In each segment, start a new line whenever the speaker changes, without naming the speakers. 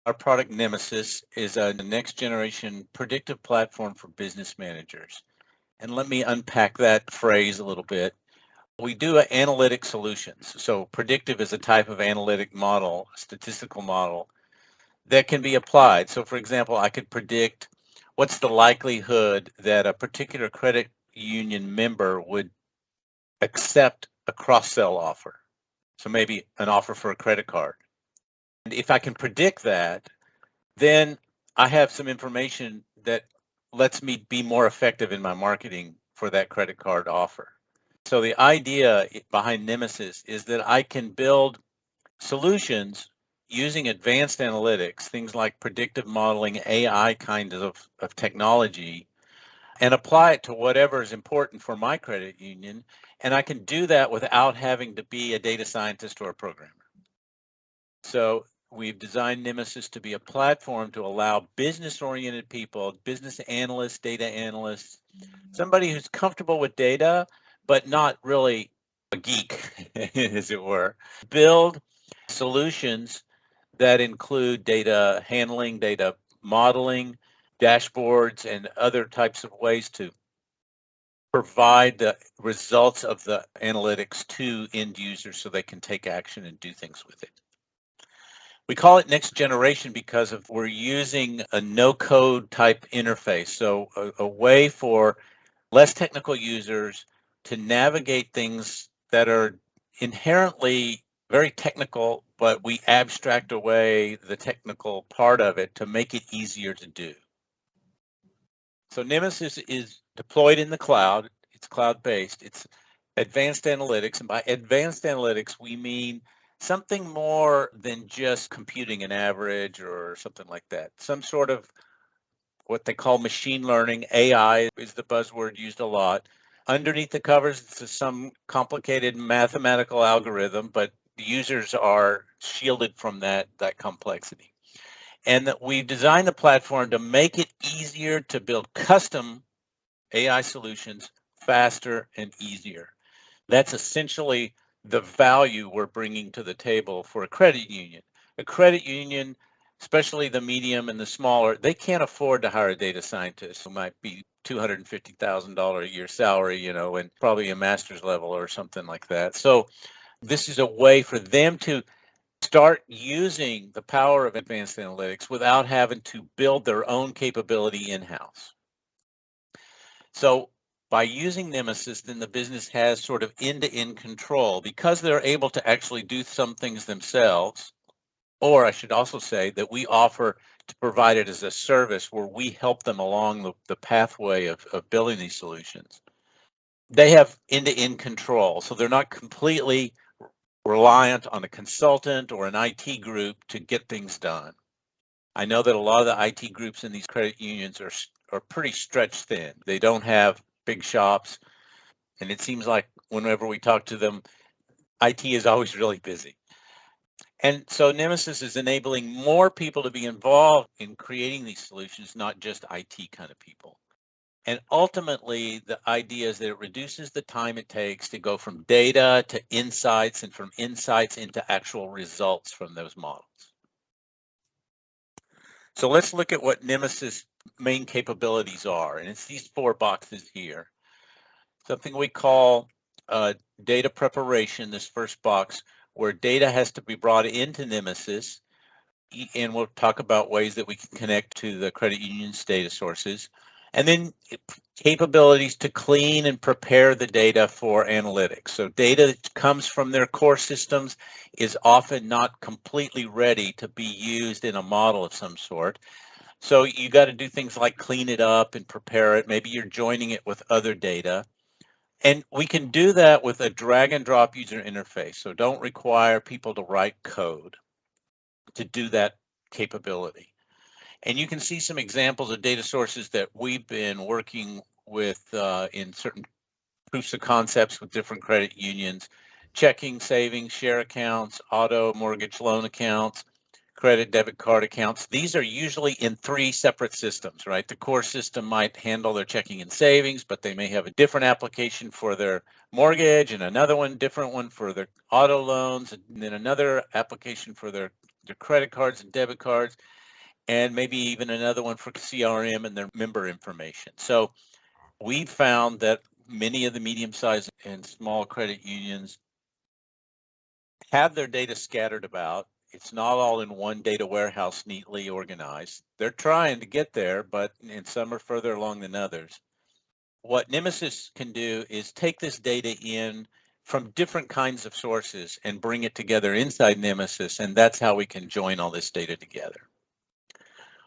Our product Nemesis is a next generation predictive platform for business managers. And let me unpack that phrase a little bit. We do analytic solutions. So predictive is a type of analytic model, statistical model that can be applied. So for example, I could predict what's the likelihood that a particular credit union member would accept a cross-sell offer. So maybe an offer for a credit card. And if I can predict that, then I have some information that lets me be more effective in my marketing for that credit card offer. So the idea behind Nemesis is that I can build solutions using advanced analytics, things like predictive modeling, AI kind of technology, and apply it to whatever is important for my credit union. And I can do that without having to be a data scientist or a programmer. So we've designed Nemesis to be a platform to allow business-oriented people, business analysts, data analysts, somebody who's comfortable with data, but not really a geek, as it were, build solutions that include data handling, data modeling, dashboards, and other types of ways to provide the results of the analytics to end users so they can take action and do things with it. We call it next generation because we're using a no-code type interface, so a way for less technical users to navigate things that are inherently very technical, but we abstract away the technical part of it to make it easier to do. So Nemesis is deployed in the cloud. It's cloud-based. It's advanced analytics, and by advanced analytics, we mean something more than just computing an average or something like that. Some sort of what they call machine learning. AI is the buzzword used a lot. Underneath the covers, it's some complicated mathematical algorithm, but the users are shielded from that complexity. And that we designed the platform to make it easier to build custom AI solutions faster and easier. That's essentially the value we're bringing to the table for a credit union. A credit union, especially the medium and the smaller, they can't afford to hire a data scientist who might be $250,000 a year salary, and probably a master's level or something like that. So this is a way for them to start using the power of advanced analytics without having to build their own capability in-house. So by using Nemesis, then the business has sort of end-to-end control because they're able to actually do some things themselves. Or I should also say that we offer to provide it as a service where we help them along the pathway of building these solutions. They have end-to-end control, so they're not completely reliant on a consultant or an IT group to get things done. I know that a lot of the IT groups in these credit unions are pretty stretched thin. They don't have big shops, and it seems like whenever we talk to them, IT is always really busy. And so Nemesis is enabling more people to be involved in creating these solutions, not just IT kind of people. And ultimately, the idea is that it reduces the time it takes to go from data to insights and from insights into actual results from those models. So let's look at what Nemesis main capabilities are. And it's these 4 boxes here. Something we call data preparation, this first box, where data has to be brought into Nemesis. And we'll talk about ways that we can connect to the credit union's data sources. And then capabilities to clean and prepare the data for analytics. So data that comes from their core systems is often not completely ready to be used in a model of some sort. So you got to do things like clean it up and prepare it. Maybe you're joining it with other data. And we can do that with a drag and drop user interface. So don't require people to write code to do that capability. And you can see some examples of data sources that we've been working with in certain proofs of concepts with different credit unions: checking, savings, share accounts, auto mortgage loan accounts, credit debit card accounts. These are usually in 3 separate systems, right? The core system might handle their checking and savings, but they may have a different application for their mortgage and another one, different one for their auto loans, and then another application for their their credit cards and debit cards, and maybe even another one for CRM and their member information. So we found that many of the medium-sized and small credit unions have their data scattered about. It's not all in one data warehouse neatly organized. They're trying to get there, but and some are further along than others. What Nemesis can do is take this data in from different kinds of sources and bring it together inside Nemesis, and that's how we can join all this data together.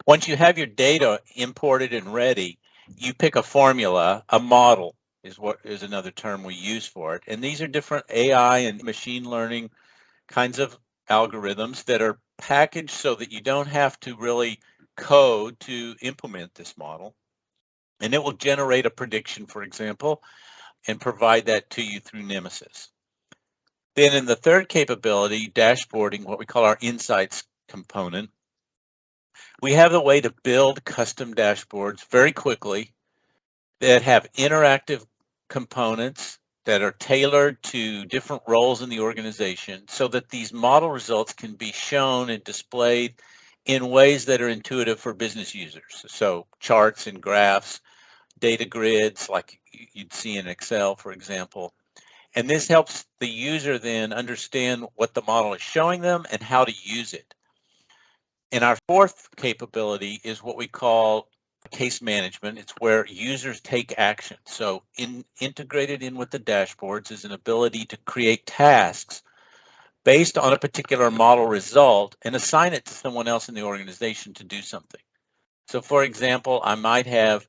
Once you have your data imported and ready, you pick a formula. A model is another term we use for it, and these are different AI and machine learning kinds of algorithms that are packaged so that you don't have to really code to implement this model. And it will generate a prediction, for example, and provide that to you through Nemesis. Then in the third capability, dashboarding, what we call our insights component, we have the way to build custom dashboards very quickly that have interactive components that are tailored to different roles in the organization so that these model results can be shown and displayed in ways that are intuitive for business users. So charts and graphs, data grids like you'd see in Excel, for example. And this helps the user then understand what the model is showing them and how to use it. And our fourth capability is what we call case management. It's where users take action. So integrated in with the dashboards is an ability to create tasks based on a particular model result and assign it to someone else in the organization to do something. So for example, I might have,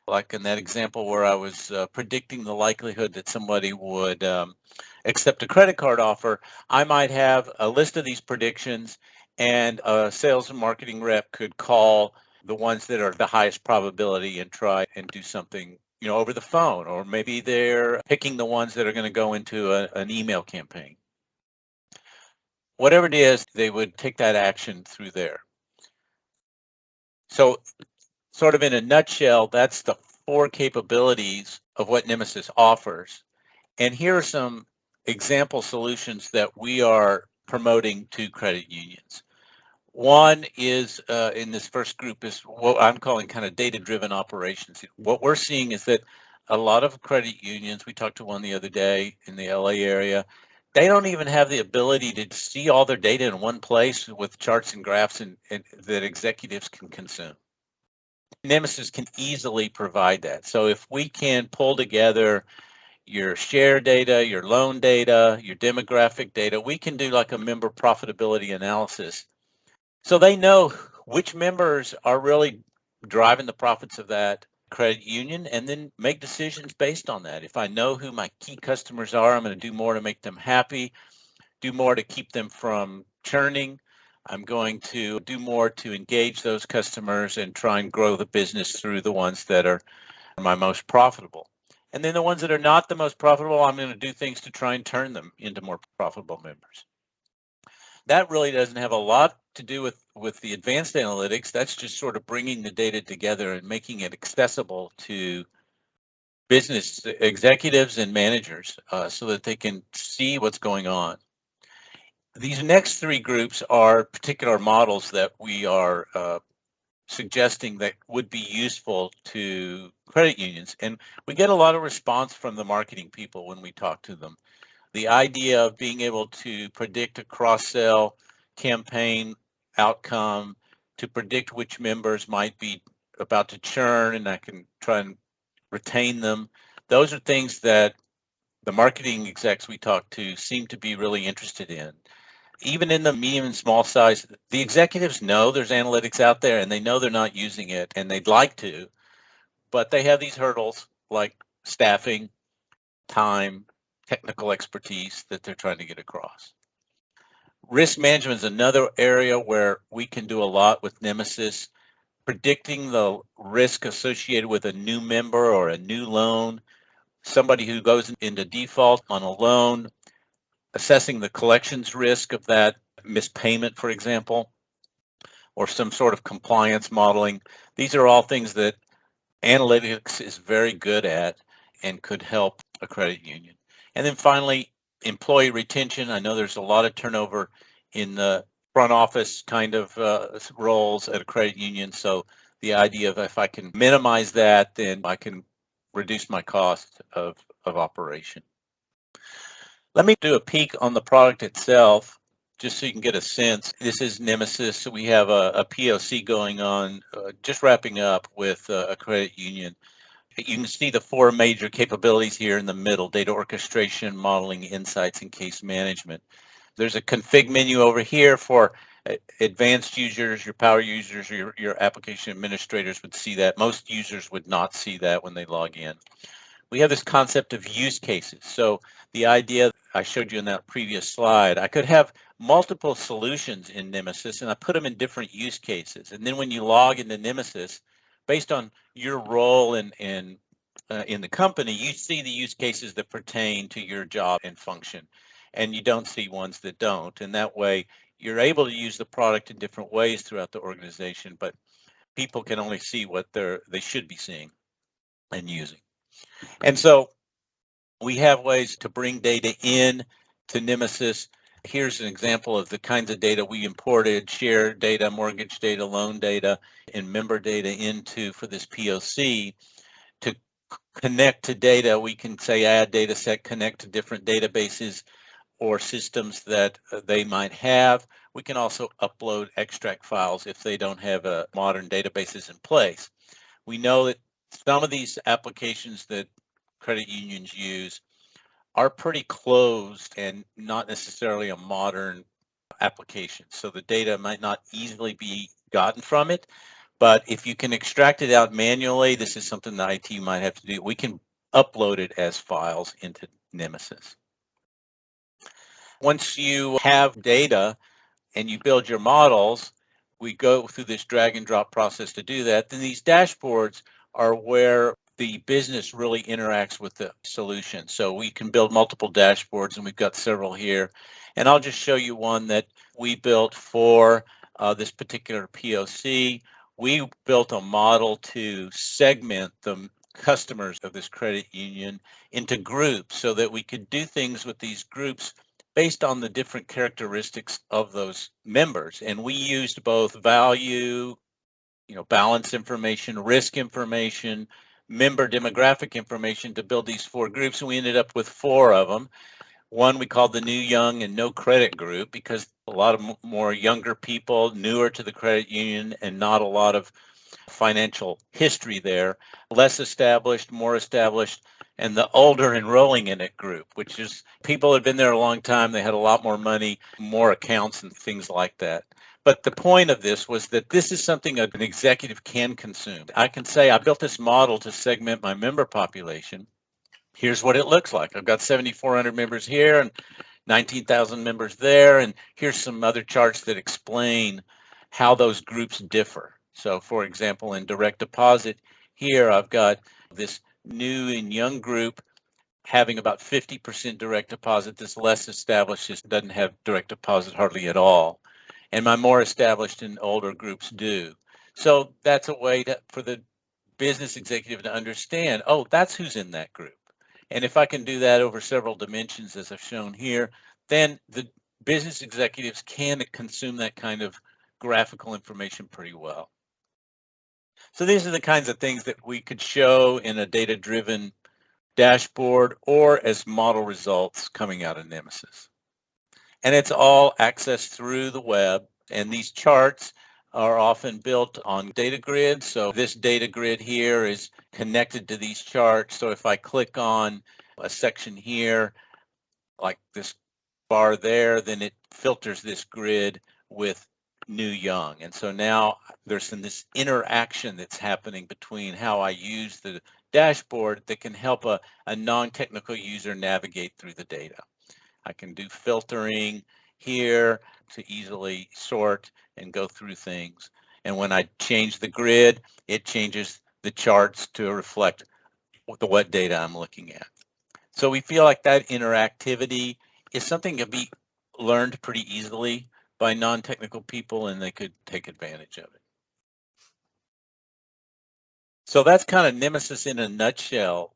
like in that example where I was predicting the likelihood that somebody would accept a credit card offer, I might have a list of these predictions, and a sales and marketing rep could call the ones that are the highest probability and try and do something, over the phone, or maybe they're picking the ones that are going to go into an email campaign. Whatever it is, they would take that action through there. So sort of in a nutshell, that's the four capabilities of what Nemesis offers. And here are some example solutions that we are promoting to credit unions. One is in this first group is what I'm calling kind of data-driven operations. What we're seeing is that a lot of credit unions, we talked to one the other day in the LA area, they don't even have the ability to see all their data in one place with charts and graphs and that executives can consume. Nemesis can easily provide that. So if we can pull together your share data, your loan data, your demographic data, we can do like a member profitability analysis. So they know which members are really driving the profits of that credit union and then make decisions based on that. If I know who my key customers are, I'm going to do more to make them happy, do more to keep them from churning. I'm going to do more to engage those customers and try and grow the business through the ones that are my most profitable. And then the ones that are not the most profitable, I'm going to do things to try and turn them into more profitable members. That really doesn't have a lot to do with the advanced analytics. That's just sort of bringing the data together and making it accessible to business executives and managers so that they can see what's going on. These next three groups are particular models that we are suggesting that would be useful to credit unions. And we get a lot of response from the marketing people when we talk to them. The idea of being able to predict a cross-sell campaign outcome, to predict which members might be about to churn, and I can try and retain them. Those are things that the marketing execs we talk to seem to be really interested in. Even in the medium and small size, the executives know there's analytics out there and they know they're not using it and they'd like to, but they have these hurdles like staffing, time, technical expertise that they're trying to get across. Risk management is another area where we can do a lot with Nemesis, predicting the risk associated with a new member or a new loan, somebody who goes into default on a loan, assessing the collections risk of that missed payment, for example, or some sort of compliance modeling. These are all things that analytics is very good at and could help a credit union. And then finally, employee retention. I know there's a lot of turnover in the front office kind of roles at a credit union. So the idea of if I can minimize that, then I can reduce my cost of operation. Let me do a peek on the product itself, just so you can get a sense. This is Nemesis. So we have a POC going on, just wrapping up with a credit union. You can see the four major capabilities here in the middle: data orchestration, modeling, insights, and case management. There's a config menu over here for advanced users, your power users, your application administrators would see that. Most users would not see that when they log in. We have this concept of use cases. So the idea I showed you in that previous slide, I could have multiple solutions in Nemesis and I put them in different use cases. And then when you log into Nemesis, based on your role in the company, you see the use cases that pertain to your job and function, and you don't see ones that don't. And that way, you're able to use the product in different ways throughout the organization, but people can only see what they should be seeing and using. And so we have ways to bring data in to Nemesis. Here's an example of the kinds of data we imported: share data, mortgage data, loan data, and member data into for this POC. To connect to data, we can say add data set, connect to different databases or systems that they might have. We can also upload extract files if they don't have modern databases in place. We know that some of these applications that credit unions use are pretty closed and not necessarily a modern application. So the data might not easily be gotten from it. But if you can extract it out manually, this is something the IT might have to do. We can upload it as files into Nemesis. Once you have data and you build your models, we go through this drag and drop process to do that. Then these dashboards are where the business really interacts with the solution. So we can build multiple dashboards, and we've got several here. And I'll just show you one that we built for this particular POC. We built a model to segment the customers of this credit union into groups so that we could do things with these groups based on the different characteristics of those members. And we used both value, balance information, risk information, member demographic information to build these four groups. And we ended up with four of them. One we called the new, young, and no credit group, because a lot of more younger people, newer to the credit union, and not a lot of financial history there. Less established, more established, and the older enrolling in it group, which is people had been there a long time. They had a lot more money, more accounts, and things like that. But the point of this was that this is something an executive can consume. I can say, I built this model to segment my member population. Here's what it looks like. I've got 7,400 members here and 19,000 members there. And here's some other charts that explain how those groups differ. So for example, in direct deposit here, I've got this new and young group having about 50% direct deposit. This less established just doesn't have direct deposit hardly at all. And my more established and older groups do. So that's a way for the business executive to understand, oh, that's who's in that group. And if I can do that over several dimensions, as I've shown here, then the business executives can consume that kind of graphical information pretty well. So these are the kinds of things that we could show in a data-driven dashboard or as model results coming out of Nemesis. And it's all accessed through the web. And these charts are often built on data grids. So this data grid here is connected to these charts. So if I click on a section here, like this bar there, then it filters this grid with new, young. And so now there's this interaction that's happening between how I use the dashboard that can help a non-technical user navigate through the data. I can do filtering here to easily sort and go through things. And when I change the grid, it changes the charts to reflect what data I'm looking at. So we feel like that interactivity is something that can be learned pretty easily by non-technical people, and they could take advantage of it. So that's kind of Nemesis in a nutshell.